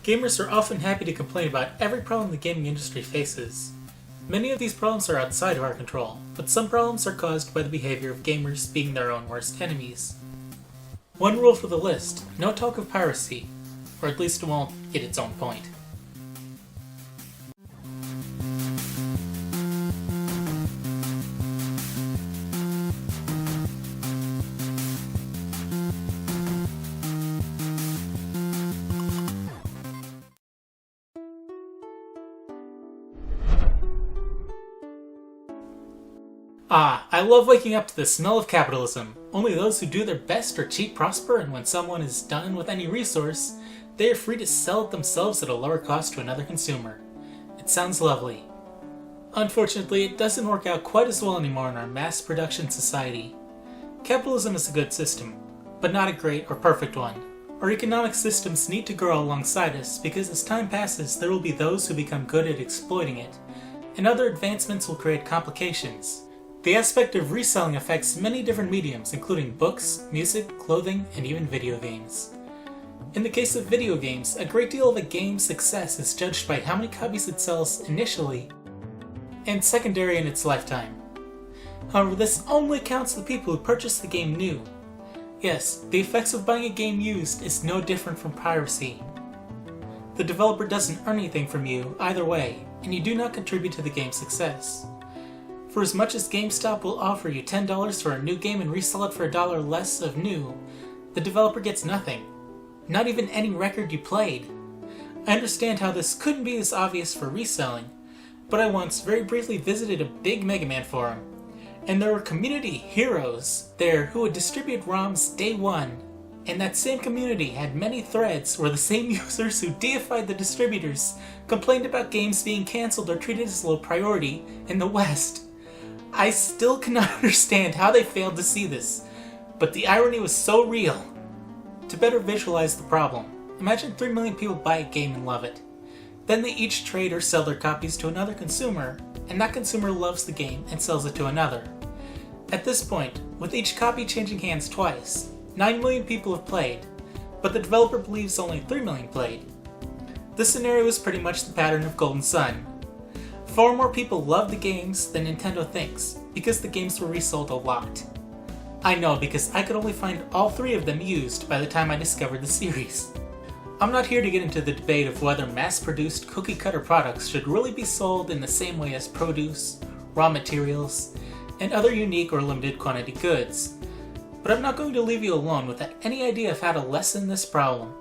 Gamers are often happy to complain about every problem the gaming industry faces. Many of these problems are outside of our control, but some problems are caused by the behavior of gamers being their own worst enemies. One rule for the list: no talk of piracy, or at least it won't get its own point. I love waking up to the smell of capitalism. Only those who do their best or cheat prosper, and when someone is done with any resource, they are free to sell it themselves at a lower cost to another consumer. It sounds lovely. Unfortunately, it doesn't work out quite as well anymore in our mass production society. Capitalism is a good system, but not a great or perfect one. Our economic systems need to grow alongside us because as time passes, there will be those who become good at exploiting it, and other advancements will create complications. The aspect of reselling affects many different mediums, including books, music, clothing, and even video games. In the case of video games, a great deal of a game's success is judged by how many copies it sells initially, and secondary in its lifetime. However, this only counts the people who purchase the game new. Yes, the effects of buying a game used is no different from piracy. The developer doesn't earn anything from you either way, and you do not contribute to the game's success. For as much as GameStop will offer you $10 for a new game and resell it for $1 less of new, the developer gets nothing. Not even any record you played. I understand how this couldn't be as obvious for reselling, but I once very briefly visited a big Mega Man forum, and there were community heroes there who would distribute ROMs day one, and that same community had many threads where the same users who deified the distributors complained about games being cancelled or treated as low priority in the West. I still cannot understand how they failed to see this, but the irony was so real. To better visualize the problem, imagine 3 million people buy a game and love it. Then they each trade or sell their copies to another consumer, and that consumer loves the game and sells it to another. At this point, with each copy changing hands twice, 9 million people have played, but the developer believes only 3 million played. This scenario is pretty much the pattern of Golden Sun. Far more people love the games than Nintendo thinks, because the games were resold a lot. I know, because I could only find all 3 of them used by the time I discovered the series. I'm not here to get into the debate of whether mass-produced cookie-cutter products should really be sold in the same way as produce, raw materials, and other unique or limited quantity goods, but I'm not going to leave you alone without any idea of how to lessen this problem.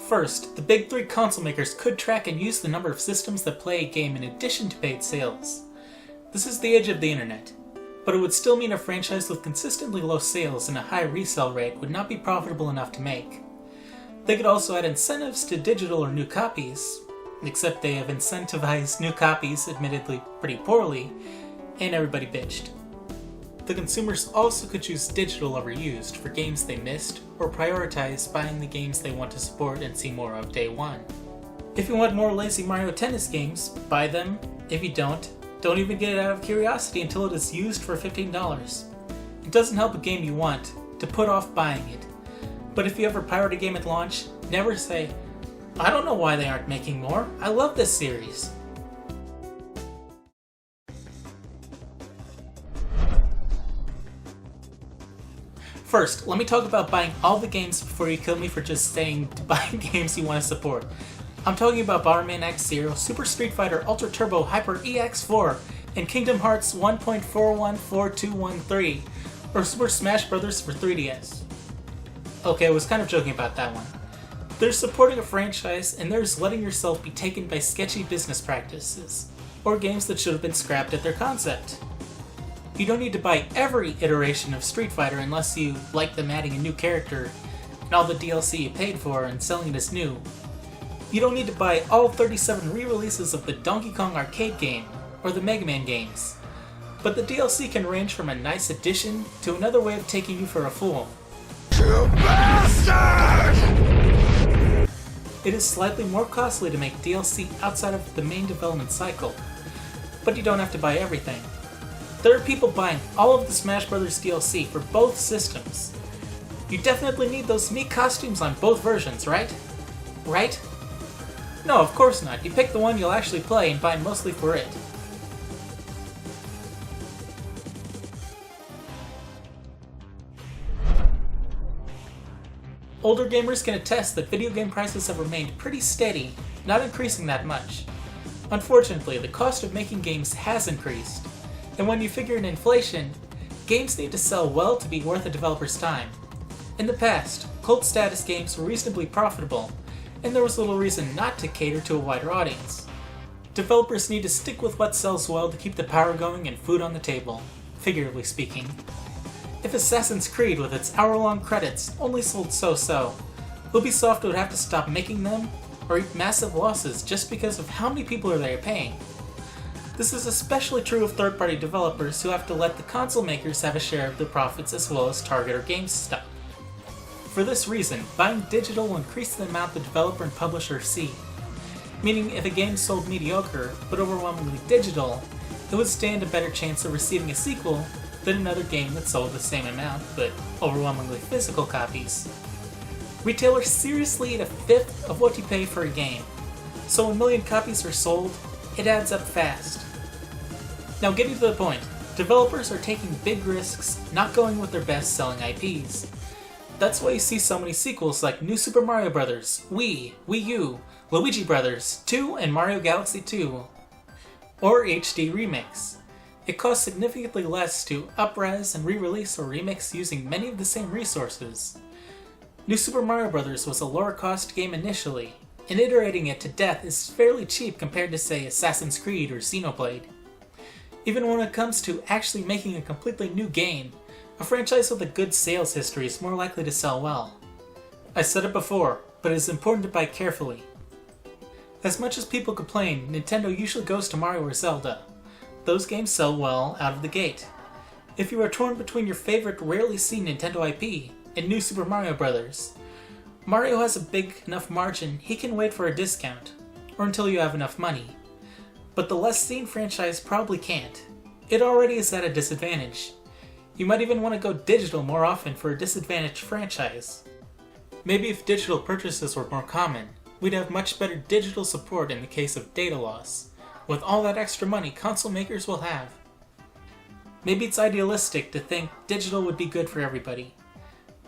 First, the big 3 console makers could track and use the number of systems that play a game in addition to paid sales. This is the age of the internet, but it would still mean a franchise with consistently low sales and a high resale rate would not be profitable enough to make. They could also add incentives to digital or new copies, except they have incentivized new copies, admittedly pretty poorly, and everybody bitched. The consumers also could choose digital over used for games they missed, or prioritize buying the games they want to support and see more of day one. If you want more lazy Mario Tennis games, buy them. If you don't even get it out of curiosity until it is used for $15. It doesn't help a game you want to put off buying it. But if you ever pirate a game at launch, never say, "I don't know why they aren't making more. I love this series." First, let me talk about buying all the games before you kill me for just saying to buy games you want to support. I'm talking about Bomberman X-Zero, Super Street Fighter Ultra Turbo Hyper EX4, and Kingdom Hearts 1.414213, or Super Smash Bros. For 3DS. Okay, I was kind of joking about that one. There's supporting a franchise, and there's letting yourself be taken by sketchy business practices, or games that should have been scrapped at their concept. You don't need to buy every iteration of Street Fighter unless you like them adding a new character and all the DLC you paid for and selling it as new. You don't need to buy all 37 re-releases of the Donkey Kong arcade game or the Mega Man games, but the DLC can range from a nice addition to another way of taking you for a fool. You bastard! It is slightly more costly to make DLC outside of the main development cycle, but you don't have to buy everything. There are people buying all of the Smash Bros. DLC for both systems. You definitely need those Mii costumes on both versions, right? right? No, of course not. You pick the one you'll actually play and buy mostly for it. Older gamers can attest that video game prices have remained pretty steady, not increasing that much. Unfortunately, the cost of making games has increased, and when you figure in inflation, games need to sell well to be worth a developer's time. In the past, cult status games were reasonably profitable, and there was little reason not to cater to a wider audience. Developers need to stick with what sells well to keep the power going and food on the table, figuratively speaking. If Assassin's Creed with its hour-long credits only sold so-so, Ubisoft would have to stop making them or eat massive losses just because of how many people are they paying. This is especially true of third-party developers who have to let the console makers have a share of the profits as well as Target or GameStop. For this reason, buying digital will increase the amount the developer and publisher see, meaning if a game sold mediocre but overwhelmingly digital, it would stand a better chance of receiving a sequel than another game that sold the same amount but overwhelmingly physical copies. Retailers seriously eat a fifth of what you pay for a game, so when 1 million copies are sold, it adds up fast. Now getting to the point, developers are taking big risks, not going with their best-selling IPs. That's why you see so many sequels like New Super Mario Bros., Wii, Wii U, Luigi Bros. 2, and Mario Galaxy 2, or HD Remix. It costs significantly less to up-res and re-release or remix using many of the same resources. New Super Mario Bros. Was a lower-cost game initially, and iterating it to death is fairly cheap compared to, say, Assassin's Creed or Xenoblade. Even when it comes to actually making a completely new game, a franchise with a good sales history is more likely to sell well. I said it before, but it is important to buy carefully. As much as people complain, Nintendo usually goes to Mario or Zelda. Those games sell well out of the gate. If you are torn between your favorite rarely seen Nintendo IP and New Super Mario Bros., Mario has a big enough margin he can wait for a discount, or until you have enough money. But the less seen franchise probably can't. It already is at a disadvantage. You might even want to go digital more often for a disadvantaged franchise. Maybe if digital purchases were more common, we'd have much better digital support in the case of data loss, with all that extra money console makers will have. Maybe it's idealistic to think digital would be good for everybody,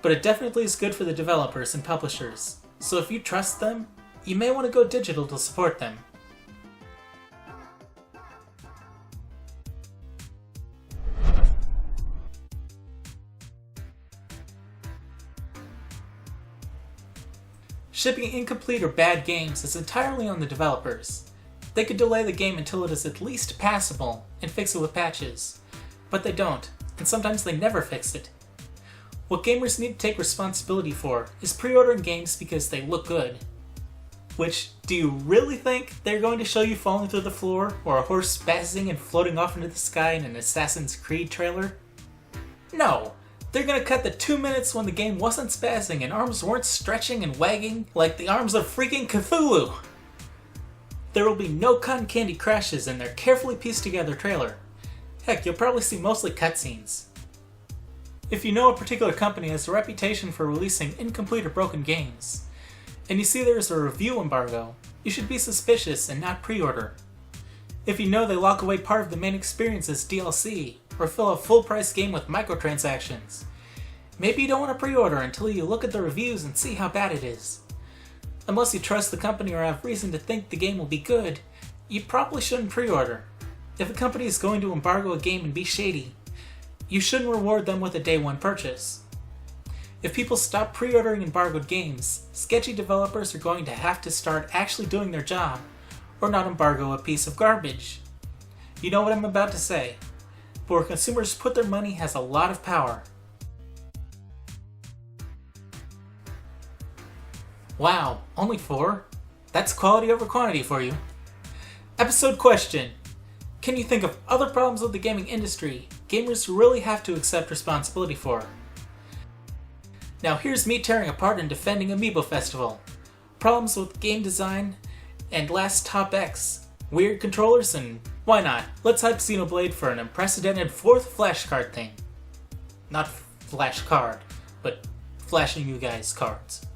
but it definitely is good for the developers and publishers, so if you trust them, you may want to go digital to support them. Shipping incomplete or bad games is entirely on the developers. They could delay the game until it is at least passable and fix it with patches, but they don't, and sometimes they never fix it. What gamers need to take responsibility for is pre-ordering games because they look good. Which, do you really think they're going to show you falling through the floor or a horse spazzing and floating off into the sky in an Assassin's Creed trailer? No! They're gonna cut the 2 minutes when the game wasn't spazzing and arms weren't stretching and wagging like the arms of freaking Cthulhu! There will be no cotton candy crashes in their carefully pieced together trailer. Heck, you'll probably see mostly cutscenes. If you know a particular company has a reputation for releasing incomplete or broken games, and you see there is a review embargo, you should be suspicious and not pre-order. If you know they lock away part of the main experience as DLC, or fill a full-price game with microtransactions, maybe you don't want to pre-order until you look at the reviews and see how bad it is. Unless you trust the company or have reason to think the game will be good, you probably shouldn't pre-order. If a company is going to embargo a game and be shady, you shouldn't reward them with a day one purchase. If people stop pre-ordering embargoed games, sketchy developers are going to have to start actually doing their job, or not embargo a piece of garbage. You know what I'm about to say, but where consumers put their money has a lot of power. Wow, only 4? That's quality over quantity for you. Episode question: can you think of other problems with the gaming industry gamers really have to accept responsibility for? Now here's me tearing apart and defending Amiibo Festival. Problems with game design and Last Top X, weird controllers, and why not? Let's hype Xenoblade for an unprecedented 4th flashcard thing. Not flash card, but flashing you guys cards.